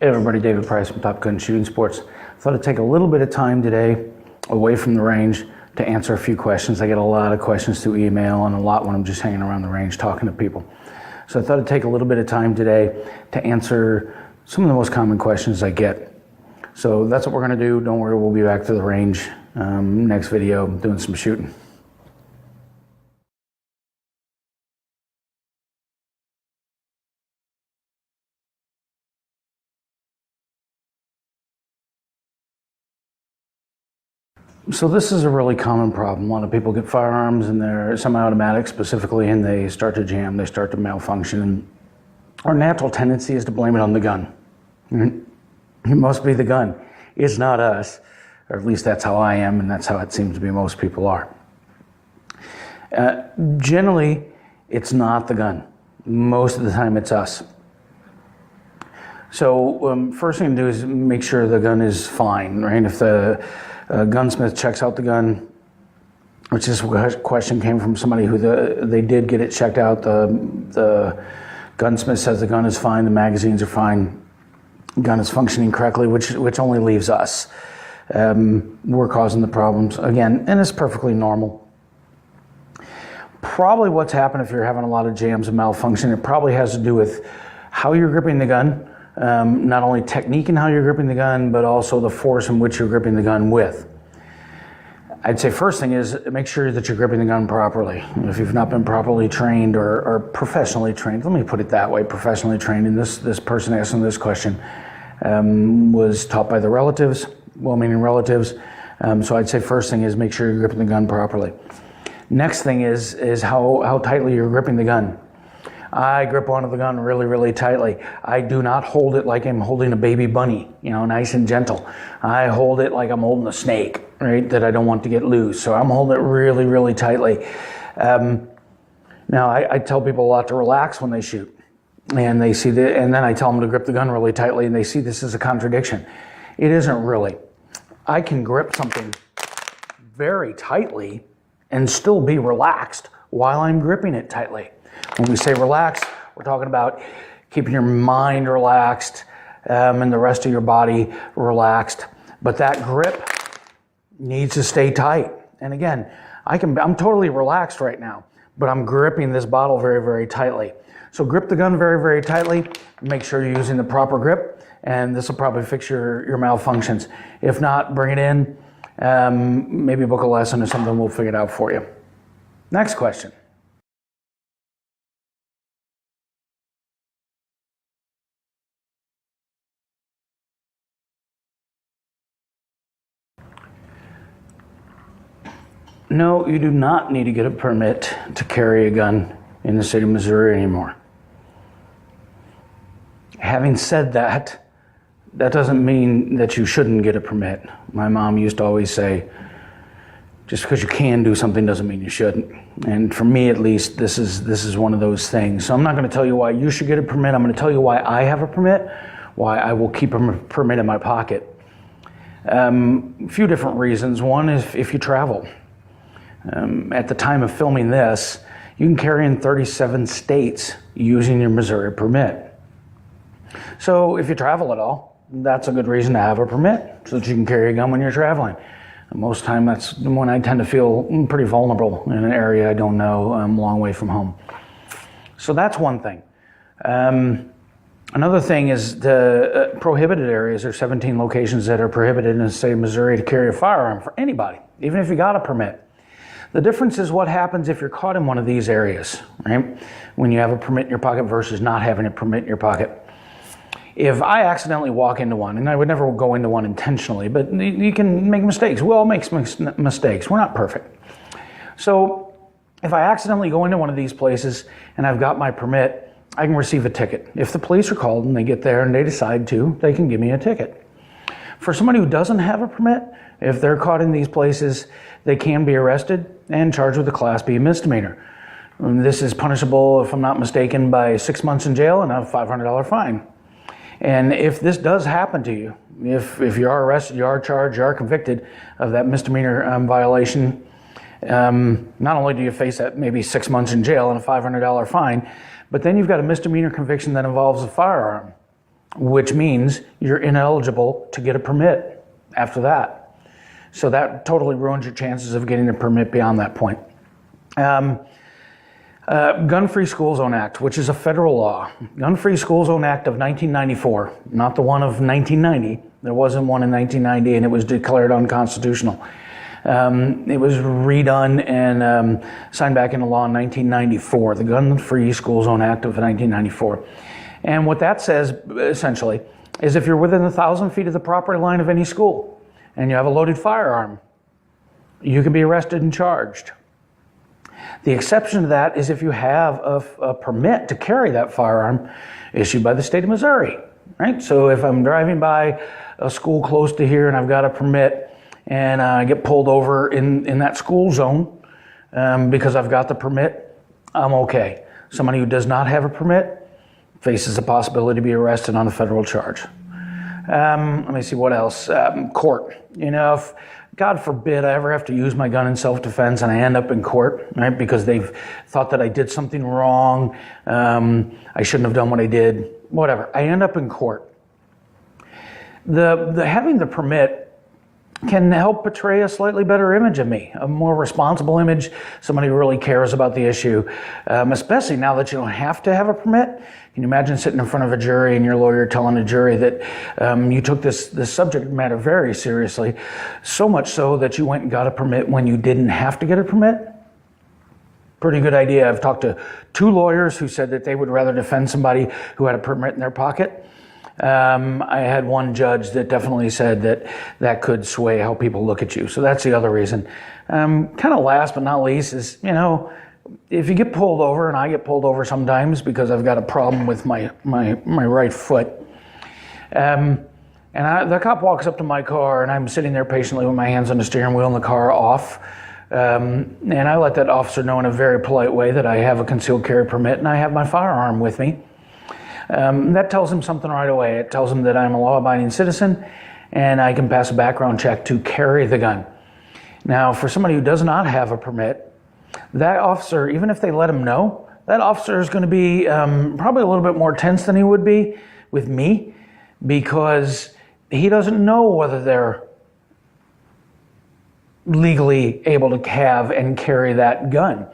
Hey everybody, David Price from Top Gun Shooting Sports. Thought I'd take a little bit of time today away from the range to answer a few questions. I get a lot of questions through email and a lot when I'm just hanging around the range talking to people. So I thought I'd take a little bit of time today to answer some of the most common questions I get. So that's what we're going to do. Don't worry, we'll be back to the range next video doing some shooting. So this is a really common problem. A lot of people get firearms and they're semi-automatic specifically, and they start to jam, they start to malfunction. And our natural tendency is to blame it on the gun. It must be the gun. It's not us, or at least that's how I am, and that's how it seems to be most people are. Generally, it's not the gun. Most of the time, it's us. So first thing to do is make sure the gun is fine, right? If the gunsmith checks out the gun, which this question came from somebody who they did get it checked out. The gunsmith says the gun is fine, the magazines are fine, the gun is functioning correctly, which only leaves us. We're causing the problems again, and it's perfectly normal. Probably what's happened if you're having a lot of jams and malfunction, it probably has to do with how you're gripping the gun. Not only technique in how you're gripping the gun, but also the force in which you're gripping the gun with. I'd say first thing is make sure that you're gripping the gun properly. If you've not been properly trained or professionally trained, let me put it that way, professionally trained, and this person asking this question was taught by the relatives, well-meaning relatives. So I'd say first thing is make sure you're gripping the gun properly. Next thing is how tightly you're gripping the gun. I grip onto the gun really, really tightly. I do not hold it like I'm holding a baby bunny, nice and gentle. I hold it like I'm holding a snake, right, that I don't want to get loose. So I'm holding it really, really tightly. Now, I tell people a lot to relax when they shoot. And they see that, and then I tell them to grip the gun really tightly, and they see this as a contradiction. It isn't really. I can grip something very tightly and still be relaxed while I'm gripping it tightly. When we say relax, we're talking about keeping your mind relaxed and the rest of your body relaxed. But that grip needs to stay tight. And again, I'm totally relaxed right now, but I'm gripping this bottle very, very tightly. So grip the gun very, very tightly. Make sure you're using the proper grip, and this will probably fix your malfunctions. If not, bring it in. Maybe book a lesson or something. We'll figure it out for you. Next question. No, you do not need to get a permit to carry a gun in the state of Missouri anymore. Having said that, that doesn't mean that you shouldn't get a permit. My mom used to always say, just because you can do something doesn't mean you shouldn't. And for me, at least, this is one of those things. So I'm not going to tell you why you should get a permit. I'm going to tell you why I have a permit, why I will keep a permit in my pocket. A few different reasons. One is if you travel. At the time of filming this, you can carry in 37 states using your Missouri permit. So if you travel at all, that's a good reason to have a permit, so that you can carry a gun when you're traveling. And most of the time, that's when I tend to feel pretty vulnerable in an area I don't know, a long way from home. So that's one thing. Another thing is the prohibited areas. There are 17 locations that are prohibited in the state of Missouri to carry a firearm for anybody, even if you got a permit. The difference is what happens if you're caught in one of these areas, right? When you have a permit in your pocket versus not having a permit in your pocket. If I accidentally walk into one, and I would never go into one intentionally, but you can make mistakes. We all make mistakes. We're not perfect. So if I accidentally go into one of these places and I've got my permit, I can receive a ticket. If the police are called and they get there and they decide to, they can give me a ticket. For somebody who doesn't have a permit, if they're caught in these places, they can be arrested and charged with a Class B misdemeanor. And this is punishable, if I'm not mistaken, by 6 months in jail and a $500 fine. And if this does happen to you, if you are arrested, you are charged, you are convicted of that misdemeanor violation, not only do you face that maybe 6 months in jail and a $500 fine, but then you've got a misdemeanor conviction that involves a firearm. which means you're ineligible to get a permit after that. So that totally ruins your chances of getting a permit beyond that point. Gun-Free School Zone Act, which is a federal law. Gun-Free School Zone Act of 1994, not the one of 1990. There wasn't one in 1990 and it was declared unconstitutional. It was redone and signed back into law in 1994, the Gun-Free School Zone Act of 1994. And what that says, essentially, is if you're within 1,000 feet of the property line of any school and you have a loaded firearm, you can be arrested and charged. The exception to that is if you have a permit to carry that firearm issued by the state of Missouri, right? So if I'm driving by a school close to here and I've got a permit and I get pulled over in that school zone because I've got the permit, I'm okay. Somebody who does not have a permit faces the possibility to be arrested on a federal charge. Let me see what else. Court. You know, if God forbid I ever have to use my gun in self-defense and I end up in court, right, because they've thought that I did something wrong, I shouldn't have done what I did, whatever. I end up in court. Having the permit can help portray a slightly better image of me, a more responsible image, somebody who really cares about the issue, especially now that you don't have to have a permit. Can you imagine sitting in front of a jury and your lawyer telling a jury that you took this subject matter very seriously, so much so that you went and got a permit when you didn't have to get a permit? Pretty good idea. I've talked to 2 lawyers who said that they would rather defend somebody who had a permit in their pocket. I had one judge that definitely said that could sway how people look at you. So that's the other reason. Kind of last but not least is, you know, if you get pulled over, and I get pulled over sometimes because I've got a problem with my right foot, and the cop walks up to my car and I'm sitting there patiently with my hands on the steering wheel and the car off, and I let that officer know in a very polite way that I have a concealed carry permit and I have my firearm with me. That tells him something right away. It tells him that I'm a law-abiding citizen and I can pass a background check to carry the gun. Now, for somebody who does not have a permit, that officer, even if they let him know, that officer is going to be probably a little bit more tense than he would be with me, because he doesn't know whether they're legally able to have and carry that gun.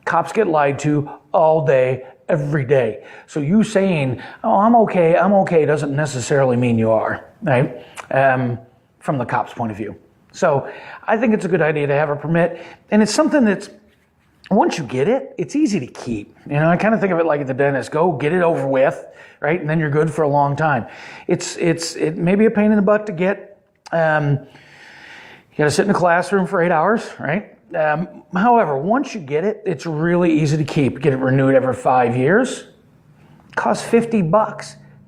Cops get lied to all day, every day. So you saying, oh, I'm okay, doesn't necessarily mean you are, right? From the cop's point of view. So I think it's a good idea to have a permit, and it's something that's, once you get it, it's easy to keep. You know, I kind of think of it like at the dentist, go get it over with, right? And then you're good for a long time. It may be a pain in the butt to get. You got to sit in a classroom for 8 hours, right? However, once you get it, it's really easy to keep. Get it renewed every 5 years. It costs $50,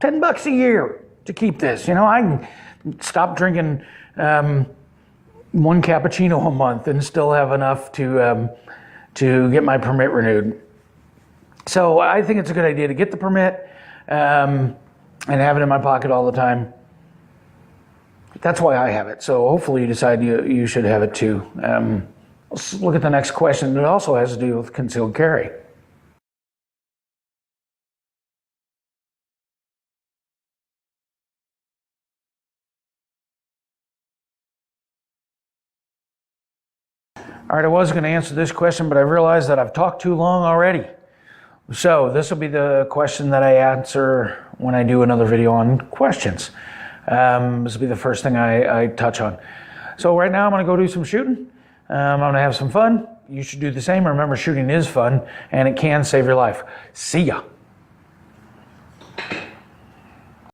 $10 a year to keep this. You know, I can stop drinking one cappuccino a month and still have enough to get my permit renewed. So I think it's a good idea to get the permit and have it in my pocket all the time. That's why I have it. So hopefully you decide you should have it too. Let's look at the next question. It also has to do with concealed carry. All right, I was going to answer this question, but I realized that I've talked too long already. So this will be the question that I answer when I do another video on questions. This will be the first thing I touch on. So right now I'm going to go do some shooting. I'm going to have some fun. You should do the same. Remember, shooting is fun, and it can save your life. See ya.